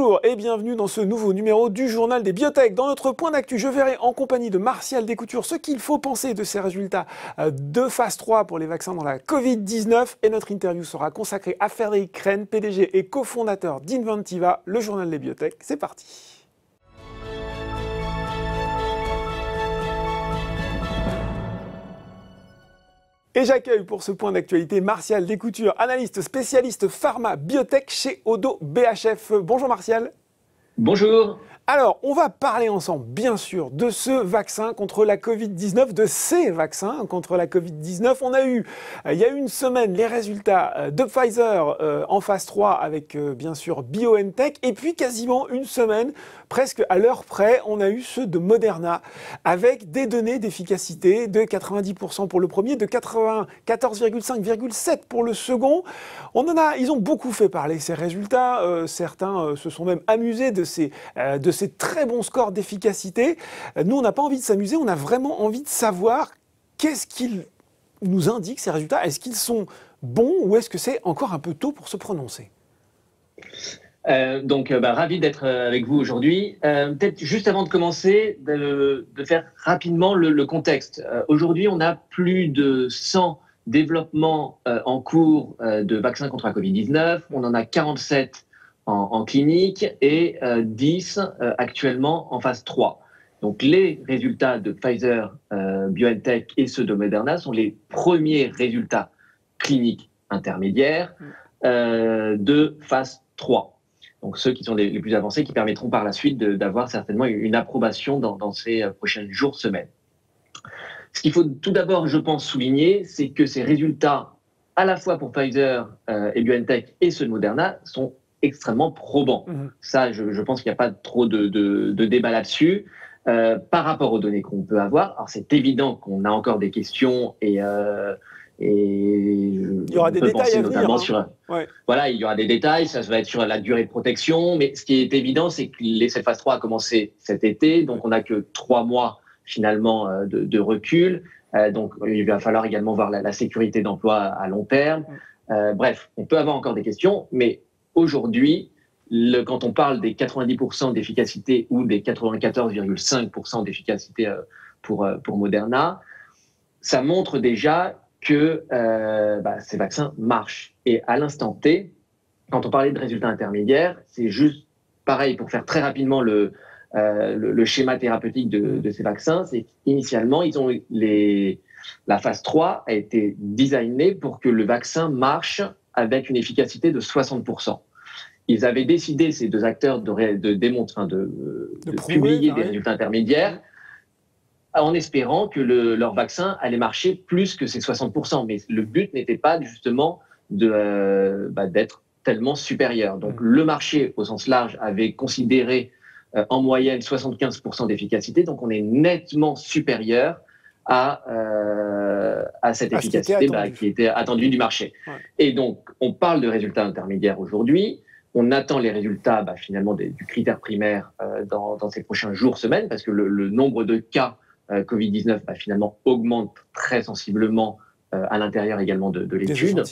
Bonjour et bienvenue dans ce nouveau numéro du Journal des Biotech. Dans notre point d'actu, je verrai en compagnie de Martial Descoutures ce qu'il faut penser de ces résultats de phase 3 pour les vaccins dans la Covid-19. Et notre interview sera consacrée à Frédéric Crenn, PDG et cofondateur d'Inventiva, le Journal des Biotech. C'est parti. Et j'accueille pour ce point d'actualité Martial Descoutures, analyste spécialiste pharma biotech chez Oddo BHF. Bonjour Martial. Bonjour. Alors, on va parler ensemble, bien sûr, de ce vaccin contre la Covid-19, de ces vaccins contre la Covid-19. Il y a eu une semaine, les résultats de Pfizer en phase 3 avec, bien sûr, BioNTech. Et puis, quasiment une semaine, presque à l'heure près, on a eu ceux de Moderna avec des données d'efficacité de 90% pour le premier, de 94,5,7 pour le second. Ils ont beaucoup fait parler ces résultats. Certains se sont même amusés de ces très bons scores d'efficacité. Nous, on n'a pas envie de s'amuser, on a vraiment envie de savoir qu'est-ce qu'ils nous indiquent, ces résultats. Est-ce qu'ils sont bons ou est-ce que c'est encore un peu tôt pour se prononcer ? Ravi d'être avec vous aujourd'hui. Peut-être juste avant de commencer, de faire rapidement le contexte. Aujourd'hui, on a plus de 100 développements en cours de vaccins contre la Covid-19. On en a 47 en clinique et 10 actuellement en phase 3. Donc les résultats de Pfizer, BioNTech et ceux de Moderna sont les premiers résultats cliniques intermédiaires de phase 3. Donc ceux qui sont les plus avancés, qui permettront par la suite d'avoir certainement une approbation dans ces prochains jours, semaines. Ce qu'il faut tout d'abord, je pense, souligner, c'est que ces résultats, à la fois pour Pfizer et BioNTech et ceux de Moderna, sont extrêmement probants. Ça, je pense qu'il n'y a pas trop de débat là-dessus. Par rapport aux données qu'on peut avoir, alors c'est évident qu'on a encore des questions et il y aura des détails à venir, Voilà, il y aura des détails, ça va être sur la durée de protection, mais ce qui est évident, c'est que cette phase 3 a commencé cet été, donc on n'a que 3 mois finalement de recul, donc il va falloir également voir la sécurité d'emploi à long terme. Bref, on peut avoir encore des questions, mais aujourd'hui, quand on parle des 90% d'efficacité ou des 94,5% d'efficacité pour Moderna, ça montre déjà que ces vaccins marchent. Et à l'instant T, quand on parlait de résultats intermédiaires, c'est juste pareil, pour faire très rapidement le schéma thérapeutique de ces vaccins, c'est qu'initialement, la phase 3 a été designée pour que le vaccin marche avec une efficacité de 60%. Ils avaient décidé, ces deux acteurs, de publier des résultats intermédiaires en espérant que leur vaccin allait marcher plus que ces 60%. Mais le but n'était pas justement d'être tellement supérieur. Donc le marché, au sens large, avait considéré en moyenne 75% d'efficacité. Donc on est nettement supérieur à cette efficacité qui était attendue du marché. Ouais. Et donc, on parle de résultats intermédiaires aujourd'hui. On attend les résultats finalement du critère primaire dans ces prochains jours, semaines, parce que le nombre de cas Covid-19 finalement augmente très sensiblement à l'intérieur également de l'étude.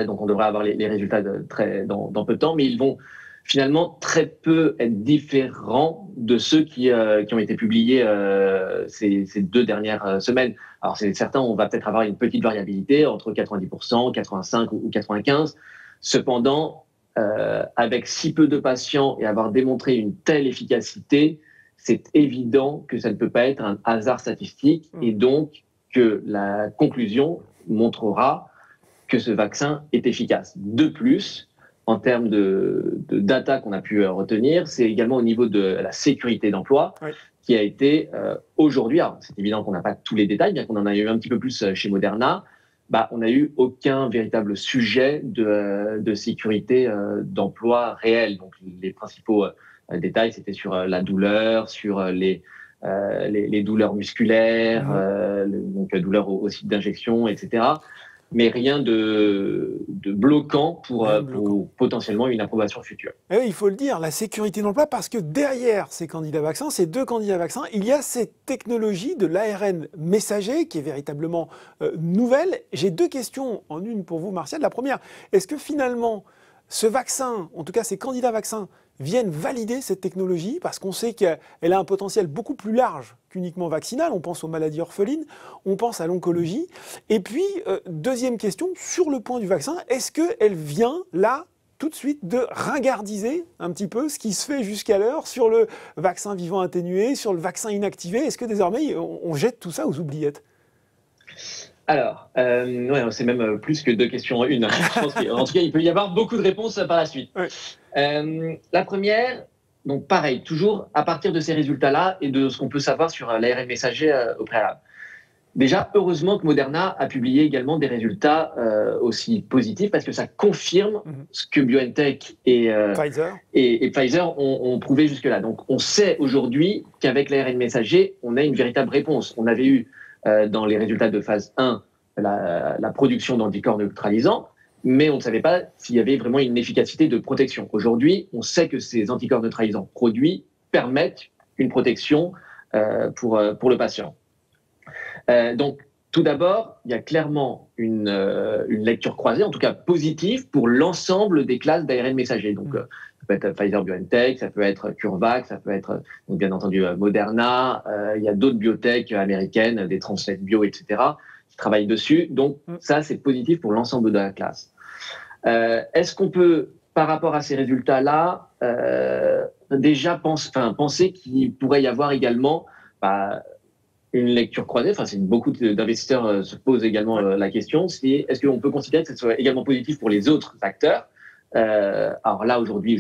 Donc on devrait avoir les résultats dans peu de temps, mais ils vont finalement très peu être différents de ceux qui ont été publiés ces 2 dernières semaines. Alors c'est certain, on va peut-être avoir une petite variabilité entre 90%, 85% ou 95%. Cependant, avec si peu de patients et avoir démontré une telle efficacité, c'est évident que ça ne peut pas être un hasard statistique et donc que la conclusion montrera que ce vaccin est efficace. De plus, en termes de data qu'on a pu retenir, c'est également au niveau de la sécurité d'emploi qui a été aujourd'hui, alors c'est évident qu'on n'a pas tous les détails, bien qu'on en a eu un petit peu plus chez Moderna, on n'a eu aucun véritable sujet de sécurité d'emploi réel. Donc les principaux détails, c'était sur la douleur, sur les douleurs musculaires, donc douleurs au site d'injection, etc. Mais rien de bloquant pour potentiellement une approbation future. Et oui, il faut le dire, la sécurité d'emploi, parce que derrière ces candidats vaccins, ces 2 candidats vaccins, il y a cette technologie de l'ARN messager qui est véritablement nouvelle. J'ai 2 questions en une pour vous, Martial. La première, est-ce que finalement, ce vaccin, en tout cas ces candidats vaccins, viennent valider cette technologie parce qu'on sait qu'elle a un potentiel beaucoup plus large qu'uniquement vaccinal. On pense aux maladies orphelines, on pense à l'oncologie. Et puis, deuxième question, sur le point du vaccin, est-ce qu'elle vient là tout de suite de ringardiser un petit peu ce qui se fait jusqu'alors sur le vaccin vivant atténué, sur le vaccin inactivé? Est-ce que désormais on jette tout ça aux oubliettes? Alors, ouais, c'est même plus que deux questions en une. Je pense qu'en tout cas, il peut y avoir beaucoup de réponses par la suite. Ouais. La première, donc pareil, toujours à partir de ces résultats-là et de ce qu'on peut savoir sur l'ARN messager au préalable. Déjà, heureusement que Moderna a publié également des résultats aussi positifs parce que ça confirme ce que BioNTech et Pfizer ont prouvé jusque-là. Donc, on sait aujourd'hui qu'avec l'ARN messager, on a une véritable réponse. On avait eu dans les résultats de phase 1 la production d'anticorps neutralisants, mais on ne savait pas s'il y avait vraiment une efficacité de protection. Aujourd'hui, on sait que ces anticorps neutralisants produits permettent une protection pour le patient. Donc, tout d'abord, il y a clairement une lecture croisée, en tout cas positive, pour l'ensemble des classes d'ARN messager. Donc, ça peut être Pfizer-BioNTech, ça peut être CureVac, ça peut être, donc, bien entendu, Moderna. Il y a d'autres biotech américaines, des Translate Bio, etc., qui travaillent dessus. Donc, ça, c'est positif pour l'ensemble de la classe. Est-ce qu'on peut, par rapport à ces résultats-là, déjà penser qu'il pourrait y avoir également une lecture croisée? Enfin, beaucoup d'investisseurs se posent également la question. Est-ce qu'on peut considérer que ce soit également positif pour les autres acteurs? Alors là, aujourd'hui,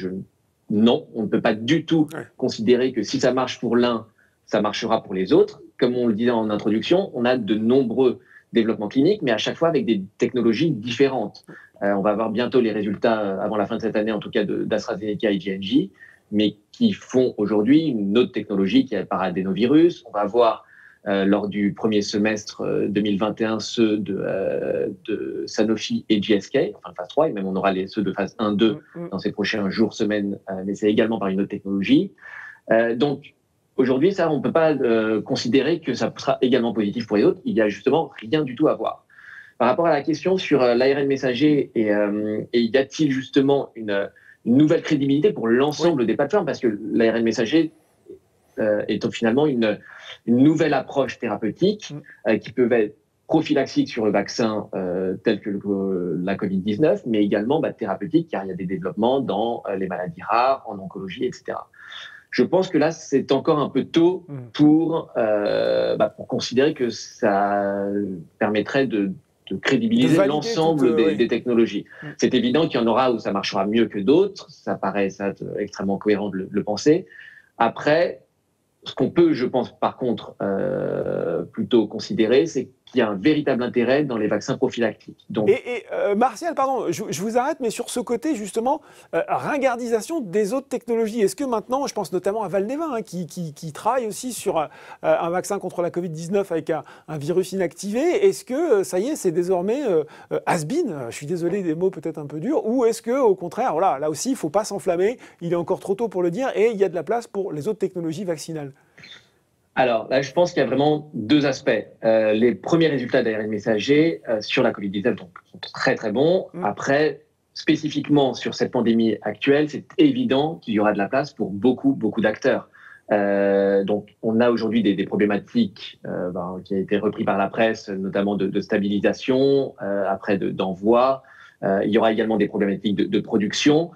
non, on ne peut pas du tout considérer que si ça marche pour l'un, ça marchera pour les autres. Comme on le disait en introduction, on a de nombreux développements cliniques, mais à chaque fois avec des technologies différentes. On va avoir bientôt les résultats, avant la fin de cette année, en tout cas, d'AstraZeneca et J&J, mais qui font aujourd'hui une autre technologie qui est par adénovirus. On va voir lors du premier semestre 2021 ceux de Sanofi et GSK, enfin phase 3, et même on aura ceux de phase 1-2 dans ces prochains jours, semaines, mais c'est également par une autre technologie. Donc, aujourd'hui, ça, on ne peut pas considérer que ça sera également positif pour les autres. Il n'y a justement rien du tout à voir. Par rapport à la question sur l'ARN messager, et y a-t-il justement une nouvelle crédibilité pour l'ensemble des plateformes? Parce que l'ARN messager est finalement une nouvelle approche thérapeutique qui peut être prophylaxique sur le vaccin tel que la Covid-19, mais également thérapeutique car il y a des développements dans les maladies rares, en oncologie, etc. Je pense que là, c'est encore un peu tôt pour considérer que ça permettrait de crédibiliser l'ensemble des technologies. C'est évident qu'il y en aura où ça marchera mieux que d'autres, ça paraît extrêmement cohérent de le penser. Après, ce qu'on peut, je pense, par contre, plutôt considérer, c'est qu'il y a un véritable intérêt dans les vaccins prophylactiques. Donc... Martial, pardon, je vous arrête, mais sur ce côté, justement, ringardisation des autres technologies. Est-ce que maintenant, je pense notamment à Valneva, qui travaille aussi sur un vaccin contre la Covid-19 avec un virus inactivé, est-ce que, ça y est, c'est désormais has-been, je suis désolé des mots peut-être un peu durs, ou est-ce que, au contraire, voilà, là aussi, il ne faut pas s'enflammer, il est encore trop tôt pour le dire, et il y a de la place pour les autres technologies vaccinales? Alors là, je pense qu'il y a vraiment deux aspects. Les premiers résultats d'ARN messager sur la Covid-19 sont très très bons. Après, spécifiquement sur cette pandémie actuelle, c'est évident qu'il y aura de la place pour beaucoup d'acteurs. Donc, on a aujourd'hui des problématiques qui ont été reprises par la presse, notamment de stabilisation, après d'envoi. Il y aura également des problématiques de production.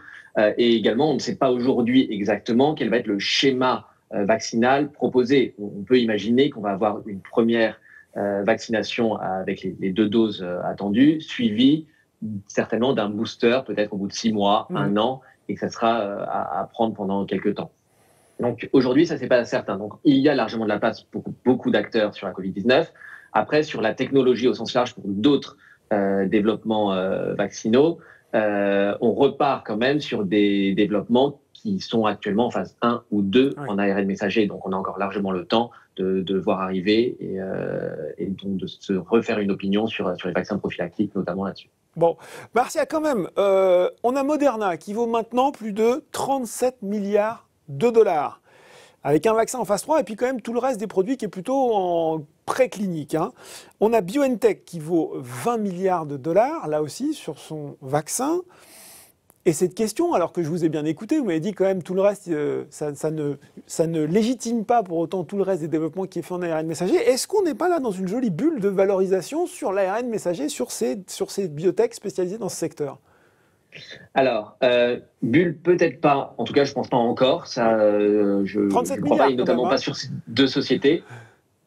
Et également, on ne sait pas aujourd'hui exactement quel va être le schéma vaccinal proposé. On peut imaginer qu'on va avoir une première vaccination avec les 2 doses attendues, suivie certainement d'un booster, peut-être au bout de 6 mois, 1 an, et que ça sera à prendre pendant quelques temps. Donc aujourd'hui, ça, c'est pas certain. Donc il y a largement de la place pour beaucoup d'acteurs sur la Covid-19. Après, sur la technologie au sens large, pour d'autres développements vaccinaux, on repart quand même sur des développements qui sont actuellement en phase 1 ou 2 en ARN messager. Donc, on a encore largement le temps de voir arriver et donc de se refaire une opinion sur les vaccins prophylactiques, notamment là-dessus. Bon, Marcia, quand même, on a Moderna qui vaut maintenant plus de 37 milliards de dollars, avec un vaccin en phase 3 et puis quand même tout le reste des produits qui est plutôt en préclinique. On a BioNTech qui vaut 20 milliards de dollars, là aussi, sur son vaccin. Et cette question, alors que je vous ai bien écouté, vous m'avez dit quand même tout le reste, ça ne légitime pas pour autant tout le reste des développements qui est fait en ARN messager. Est-ce qu'on n'est pas là dans une jolie bulle de valorisation sur l'ARN messager, sur ces biotech spécialisées dans ce secteur? Alors, bulle peut-être pas, en tout cas je pense pas encore, ça je ne crois pas, et notamment pas sur ces deux sociétés,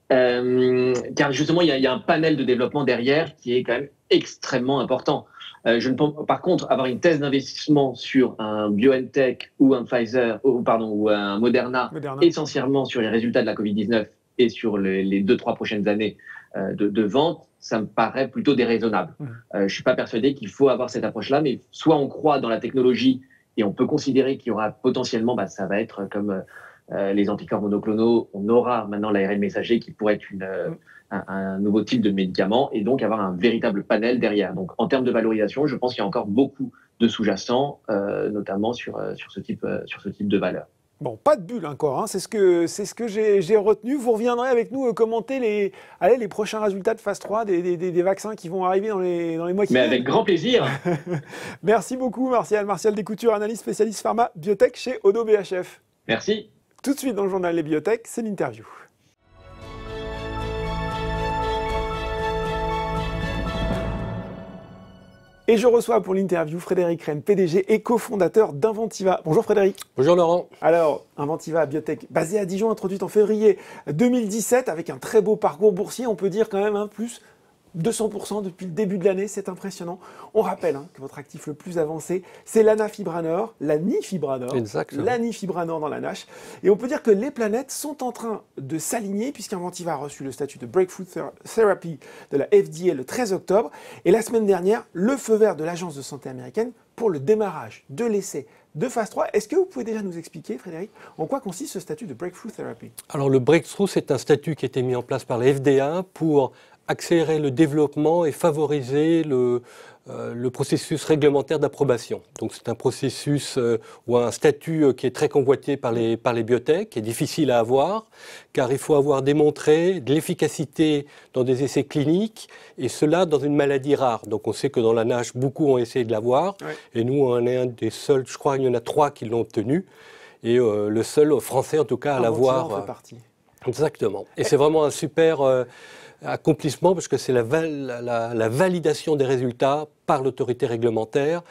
car justement il y a un panel de développement derrière qui est quand même extrêmement important. Je ne pense, par contre, avoir une thèse d'investissement sur un BioNTech ou un Pfizer, ou un Moderna, essentiellement sur les résultats de la Covid-19 et sur les 2-3 prochaines années de vente, ça me paraît plutôt déraisonnable. Je ne suis pas persuadé qu'il faut avoir cette approche-là, mais soit on croit dans la technologie et on peut considérer qu'il y aura potentiellement, ça va être comme les anticorps monoclonaux, on aura maintenant l'ARN messager qui pourrait être un nouveau type de médicament et donc avoir un véritable panel derrière. Donc en termes de valorisation, je pense qu'il y a encore beaucoup de sous-jacents, notamment sur ce type de valeur. Bon, pas de bulle encore, hein. C'est ce que j'ai retenu. Vous reviendrez avec nous commenter les prochains résultats de phase 3 des vaccins qui vont arriver dans les mois qui viennent. Mais avec grand plaisir. Merci beaucoup Martial Descoutures, analyste spécialiste pharma biotech chez Oddo BHF. Merci. Tout de suite dans le journal Les Biotech, c'est l'interview. Et je reçois pour l'interview Frédéric Renne, PDG et cofondateur d'Inventiva. Bonjour Frédéric. Bonjour Laurent. Alors, Inventiva biotech basée à Dijon, introduite en février 2017 avec un très beau parcours boursier, on peut dire quand même plus 200% depuis le début de l'année, c'est impressionnant. On rappelle que votre actif le plus avancé, c'est l'anifibranor, l'anifibranor dans la NASH. Et on peut dire que les planètes sont en train de s'aligner puisqu'Inventiva a reçu le statut de Breakthrough Therapy de la FDA le 13 octobre. Et la semaine dernière, le feu vert de l'Agence de santé américaine pour le démarrage de l'essai de phase 3. Est-ce que vous pouvez déjà nous expliquer, Frédéric, en quoi consiste ce statut de Breakthrough Therapy? Alors le Breakthrough, c'est un statut qui a été mis en place par la FDA pour accélérer le développement et favoriser le processus réglementaire d'approbation. Donc c'est un processus ou un statut qui est très convoité par les biotech, qui est difficile à avoir, car il faut avoir démontré de l'efficacité dans des essais cliniques, et cela dans une maladie rare. Donc on sait que dans la NASH, beaucoup ont essayé de l'avoir, et nous on est un des seuls, je crois qu'il y en a 3 qui l'ont obtenu, et le seul français en tout cas à l'avoir. En fait partie. Exactement. Et c'est vraiment un super accomplissement parce que c'est la validation des résultats par l'autorité réglementaire.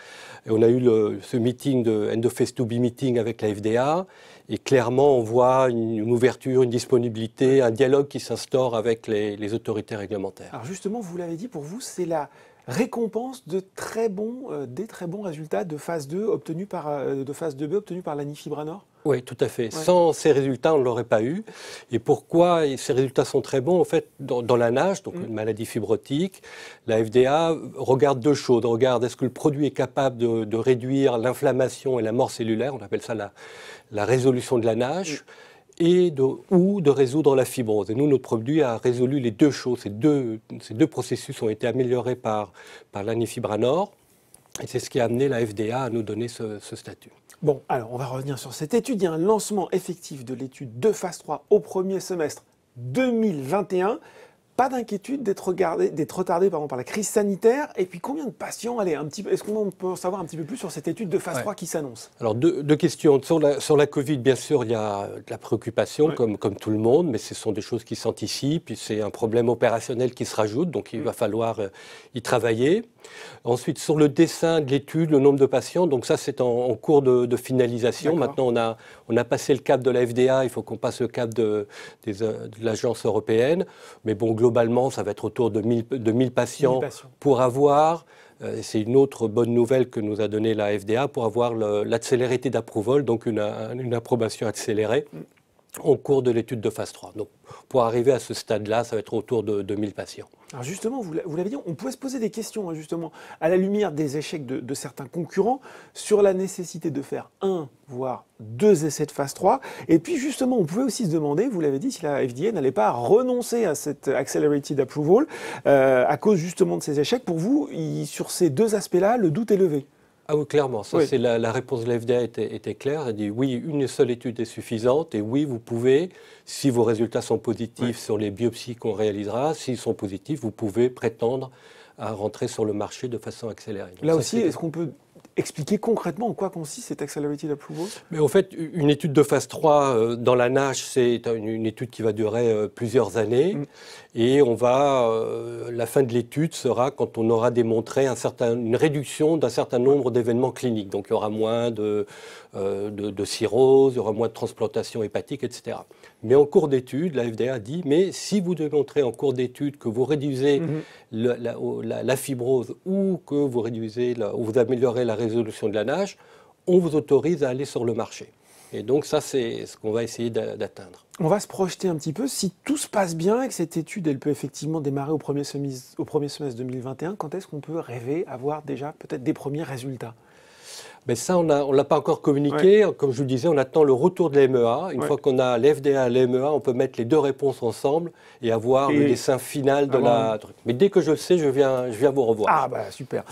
Et on a eu ce meeting de End of Phase 2B meeting avec la FDA et clairement on voit une ouverture, une disponibilité, un dialogue qui s'instaure avec les autorités réglementaires. Alors justement, vous l'avez dit, pour vous, c'est la récompense de des très bons résultats de phase 2 obtenus de phase 2B obtenus par l'anifibranor? Oui, tout à fait. Ouais. Sans ces résultats, on ne l'aurait pas eu. Et pourquoi ces résultats sont très bons? En fait, dans la NASH, donc une maladie fibrotique, la FDA regarde 2 choses. On regarde est-ce que le produit est capable de réduire l'inflammation et la mort cellulaire, on appelle ça la résolution de la NASH, ou de résoudre la fibrose. Et nous, notre produit a résolu les 2 choses. Ces deux processus ont été améliorés par l'anifibranor. Et c'est ce qui a amené la FDA à nous donner ce statut. Bon, alors on va revenir sur cette étude. Il y a un lancement effectif de l'étude de phase 3 au premier semestre 2021. Pas d'inquiétude d'être retardé par la crise sanitaire. Et puis combien de patients? Est-ce qu'on peut en savoir un petit peu plus sur cette étude de phase 3 qui s'annonce? Alors deux questions. Sur la Covid, bien sûr, il y a de la préoccupation comme tout le monde, mais ce sont des choses qui s'anticipent. C'est un problème opérationnel qui se rajoute, donc il va falloir y travailler. Ensuite, sur le dessin de l'étude, le nombre de patients, donc ça c'est en cours de finalisation. Maintenant, on a passé le cap de la FDA, il faut qu'on passe le cap de l'agence européenne. Mais bon, globalement, ça va être autour de 1000 patients pour avoir, c'est une autre bonne nouvelle que nous a donnée la FDA, pour avoir l'accélérité d'approval, donc une approbation accélérée au cours de l'étude de phase 3. Donc, pour arriver à ce stade-là, ça va être autour de 2000 patients. Alors justement, vous l'avez dit, on pouvait se poser des questions, justement, à la lumière des échecs de certains concurrents, sur la nécessité de faire 1, voire 2 essais de phase 3. Et puis justement, on pouvait aussi se demander, vous l'avez dit, si la FDA n'allait pas renoncer à cette Accelerated Approval, à cause justement de ces échecs. Pour vous, sur ces 2 aspects-là, le doute est levé? Ah oui, clairement. Ça, c'est la réponse de la FDA était claire. Elle a dit oui, une seule étude est suffisante et oui, vous pouvez, si vos résultats sont positifs sur les biopsies qu'on réalisera, s'ils sont positifs, vous pouvez prétendre à rentrer sur le marché de façon accélérée. Donc là aussi, est-ce qu'on peut expliquer concrètement en quoi consiste cet Accelerated Approval? Mais en fait, une étude de phase 3 dans la NASH, c'est une étude qui va durer plusieurs années. Et la fin de l'étude sera quand on aura démontré une réduction d'un certain nombre d'événements cliniques. Donc il y aura moins de cirrhose, il y aura moins de transplantation hépatique, etc. Mais en cours d'étude, la FDA a dit, mais si vous démontrez en cours d'étude que vous réduisez la fibrose ou que vous vous améliorez la résolution de la NASH, on vous autorise à aller sur le marché. Et donc ça, c'est ce qu'on va essayer d'atteindre. On va se projeter un petit peu. Si tout se passe bien et que cette étude, elle peut effectivement démarrer au premier semestre 2021, quand est-ce qu'on peut rêver avoir déjà peut-être des premiers résultats? Mais ça, on ne l'a pas encore communiqué. Ouais. Comme je vous le disais, on attend le retour de l'EMA. Une fois qu'on a l'FDA et l'EMA, on peut mettre les deux réponses ensemble et avoir le dessin final de la truc. Mais dès que je le sais, je viens vous revoir. Ah bah super.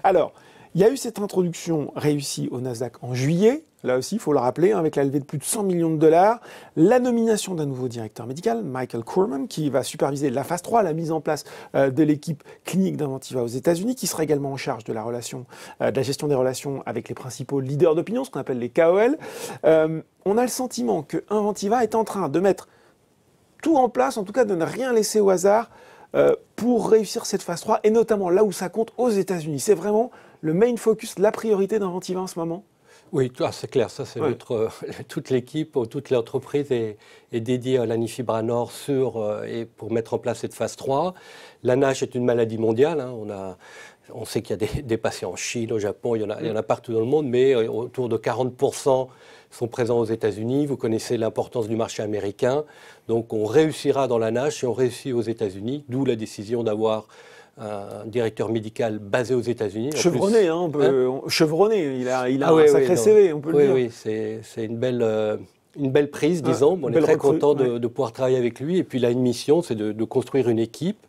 Alors, il y a eu cette introduction réussie au Nasdaq en juillet. Là aussi, il faut le rappeler, avec la levée de plus de 100 millions de dollars, la nomination d'un nouveau directeur médical, Michael Koorman, qui va superviser la phase 3, la mise en place de l'équipe clinique d'Inventiva aux États-Unis, qui sera également en charge de la gestion des relations avec les principaux leaders d'opinion, ce qu'on appelle les KOL. On a le sentiment que Inventiva est en train de mettre tout en place, en tout cas de ne rien laisser au hasard pour réussir cette phase 3, et notamment là où ça compte, aux États-Unis. C'est vraiment le main focus, la priorité d'Inventiva en ce moment? Oui, c'est clair, ça c'est toute l'équipe, toute l'entreprise est dédiée à l'anifibranor et pour mettre en place cette phase 3. La NASH est une maladie mondiale, hein. On sait qu'il y a des patients en Chine, au Japon, il y en a partout dans le monde, mais autour de 40% sont présents aux États-Unis. Vous connaissez l'importance du marché américain, donc on réussira dans la NASH et on réussit aux États-Unis, d'où la décision d'avoir un directeur médical basé aux États-Unis. Chevronné, chevronné, il a un sacré CV, on peut le dire. Oui, c'est une belle prise, disons. On est très content de pouvoir travailler avec lui. Et puis il a une mission, c'est de construire une équipe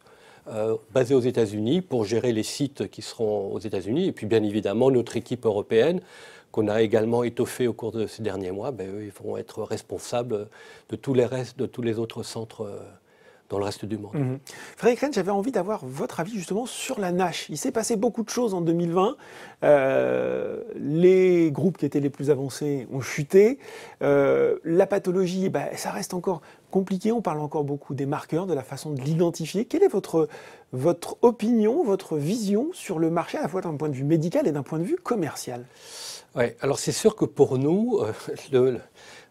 basée aux États-Unis pour gérer les sites qui seront aux États-Unis. Et puis bien évidemment, notre équipe européenne, qu'on a également étoffée au cours de ces derniers mois, eux, ils vont être responsables de tous les autres centres dans le reste du monde. Frédéric Rennes, j'avais envie d'avoir votre avis justement sur la NASH. Il s'est passé beaucoup de choses en 2020. Les groupes qui étaient les plus avancés ont chuté. La pathologie, ça reste encore compliqué. On parle encore beaucoup des marqueurs, de la façon de l'identifier. Quelle est votre opinion, votre vision sur le marché, à la fois d'un point de vue médical et d'un point de vue commercial? Oui, alors c'est sûr que pour nous,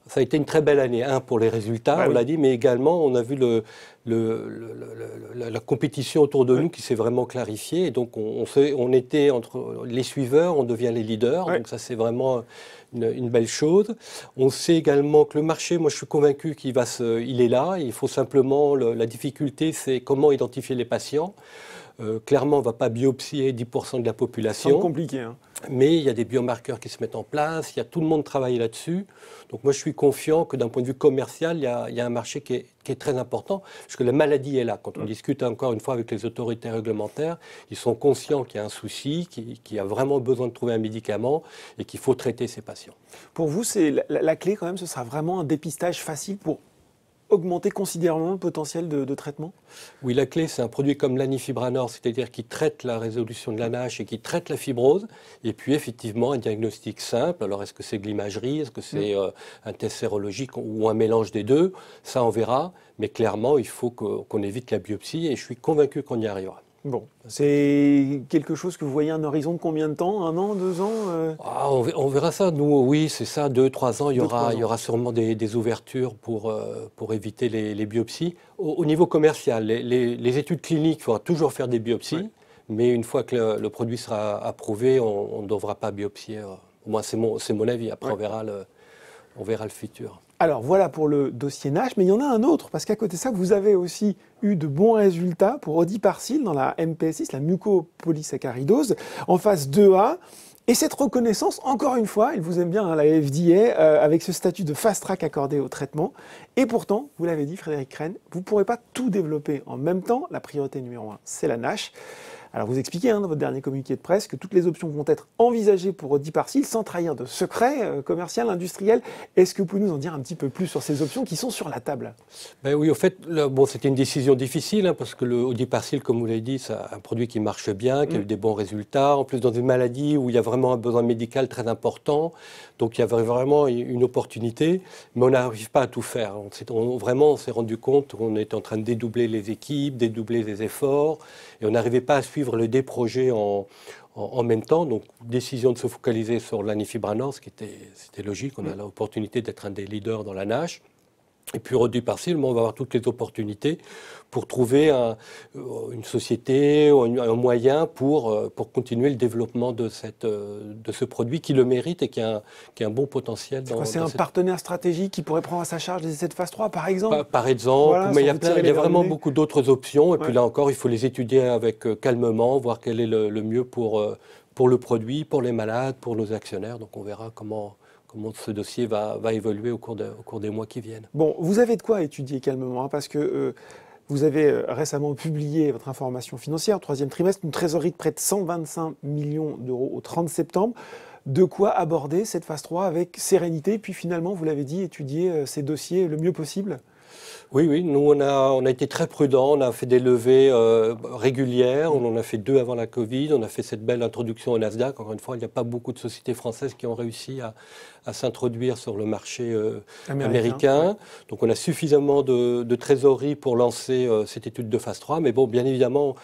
ça a été une très belle année, pour les résultats, on l'a dit, mais également on a vu la compétition autour de nous qui s'est vraiment clarifiée. Et donc on était entre les suiveurs, on devient les leaders, donc ça c'est vraiment une belle chose. On sait également que le marché, moi je suis convaincu qu'il est là, il faut simplement, la difficulté c'est comment identifier les patients. Clairement, on ne va pas biopsier 10% de la population. C'est compliqué. Mais il y a des biomarqueurs qui se mettent en place, il y a tout le monde travaille là-dessus. Donc moi, je suis confiant que d'un point de vue commercial, il y a un marché qui est très important, parce que la maladie est là. Quand on discute encore une fois avec les autorités réglementaires, ils sont conscients qu'il y a un souci, qu'il y a vraiment besoin de trouver un médicament et qu'il faut traiter ces patients. Pour vous, la clé quand même, ce sera vraiment un dépistage facile pour augmenter considérablement le potentiel de traitement? Oui, la clé, c'est un produit comme l'anifibranor, c'est-à-dire qui traite la résolution de la NASH et qui traite la fibrose. Et puis, effectivement, un diagnostic simple. Alors, est-ce que c'est de l'imagerie? Est-ce que c'est un test sérologique ou un mélange des deux? Ça, on verra. Mais clairement, il faut qu'on évite la biopsie et je suis convaincu qu'on y arrivera. Bon, c'est quelque chose que vous voyez un horizon de combien de temps? 1 an, 2 ans on verra ça. Nous, oui, c'est ça, 2-3 ans. Il y aura sûrement des ouvertures pour éviter les biopsies. Au niveau commercial, les études cliniques, il faudra toujours faire des biopsies. Mais une fois que le produit sera approuvé, on ne devra pas biopsier. Au moins, c'est mon avis. Après, on verra le futur. Alors voilà pour le dossier NASH, mais il y en a un autre, parce qu'à côté de ça, vous avez aussi eu de bons résultats pour Odiparcil dans la MPS6, la mucopolysaccharidose, en phase 2A. Et cette reconnaissance, encore une fois, il vous aime bien la FDA, avec ce statut de fast track accordé au traitement. Et pourtant, vous l'avez dit Frédéric Rennes, vous ne pourrez pas tout développer en même temps. La priorité numéro 1, c'est la NASH. Alors vous expliquez dans votre dernier communiqué de presse que toutes les options vont être envisagées pour Audiparcil sans trahir de secret commercial, industriel. Est-ce que vous pouvez nous en dire un petit peu plus sur ces options qui sont sur la table? Ben oui, au fait, c'était une décision difficile parce que le Audiparcil, comme vous l'avez dit, c'est un produit qui marche bien, qui a eu des bons résultats. En plus, dans une maladie où il y a vraiment un besoin médical très important. Donc il y avait vraiment une opportunité, mais on n'arrive pas à tout faire. On s'est rendu compte qu'on était en train de dédoubler les équipes, dédoubler les efforts, et on n'arrivait pas à suivre le D-projet en même temps. Donc décision de se focaliser sur l'anifibranor, c'était logique. On a l'opportunité d'être un des leaders dans la NASH. Et puis Audiparcil, on va avoir toutes les opportunités pour trouver une société, un moyen pour continuer le développement de ce produit qui le mérite et qui a un bon potentiel. C'est un partenaire stratégique qui pourrait prendre à sa charge les essais de phase 3, par exemple? Par exemple, voilà, mais il y a vraiment beaucoup d'autres options. Et puis là encore, il faut les étudier avec calmement, voir quel est le mieux pour le produit, pour les malades, pour nos actionnaires. Donc on verra comment ce dossier va évoluer au cours des mois qui viennent. Bon, vous avez de quoi étudier calmement, parce que vous avez récemment publié votre information financière, au troisième trimestre, une trésorerie de près de 125 millions d'euros au 30 septembre. De quoi aborder cette phase 3 avec sérénité, puis finalement, vous l'avez dit, étudier ces dossiers le mieux possible? Oui, nous on a été très prudents, on a fait des levées régulières, on en a fait 2 avant la Covid, on a fait cette belle introduction au Nasdaq. Encore une fois, il n'y a pas beaucoup de sociétés françaises qui ont réussi à s'introduire sur le marché américain. Donc on a suffisamment de trésorerie pour lancer cette étude de phase 3, mais bon, bien évidemment,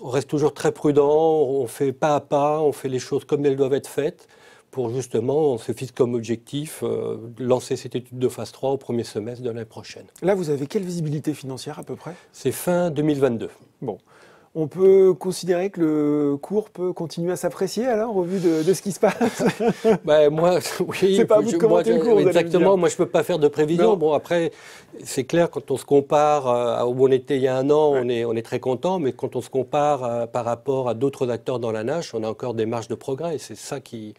on reste toujours très prudent, on fait pas à pas, on fait les choses comme elles doivent être faites. Pour justement, on se fixe comme objectif lancer cette étude de phase 3 au premier semestre de l'année prochaine. Là, vous avez quelle visibilité financière à peu près? C'est fin 2022. Bon. On peut considérer que le cours peut continuer à s'apprécier alors, au vu de ce qui se passe? Moi, oui. C'est pas à vous de commenter le cours, exactement, moi je ne peux pas faire de prévision. Non. Bon, après, c'est clair, quand on se compare à où on était il y a un an, on est très content, mais quand on se compare par rapport à d'autres acteurs dans la NASH, on a encore des marges de progrès. C'est ça qui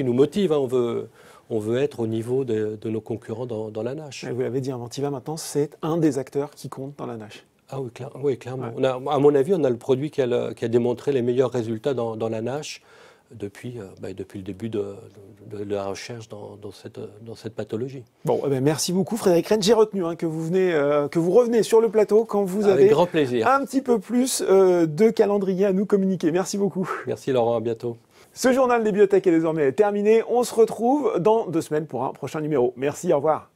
nous motive. On veut être au niveau de nos concurrents dans la NASH. Vous l'avez dit, Inventiva maintenant, c'est un des acteurs qui compte dans la NASH. Ah oui, clairement. Ouais. À mon avis, on a le produit qui a démontré les meilleurs résultats dans la NASH depuis le début de la recherche dans cette pathologie. Bon, merci beaucoup Frédéric Reyne. J'ai retenu que vous revenez sur le plateau quand vous avez grand plaisir. Un petit peu plus de calendrier à nous communiquer. Merci beaucoup. Merci Laurent, à bientôt. Ce journal des biotech est désormais terminé. On se retrouve dans 2 semaines pour un prochain numéro. Merci, au revoir.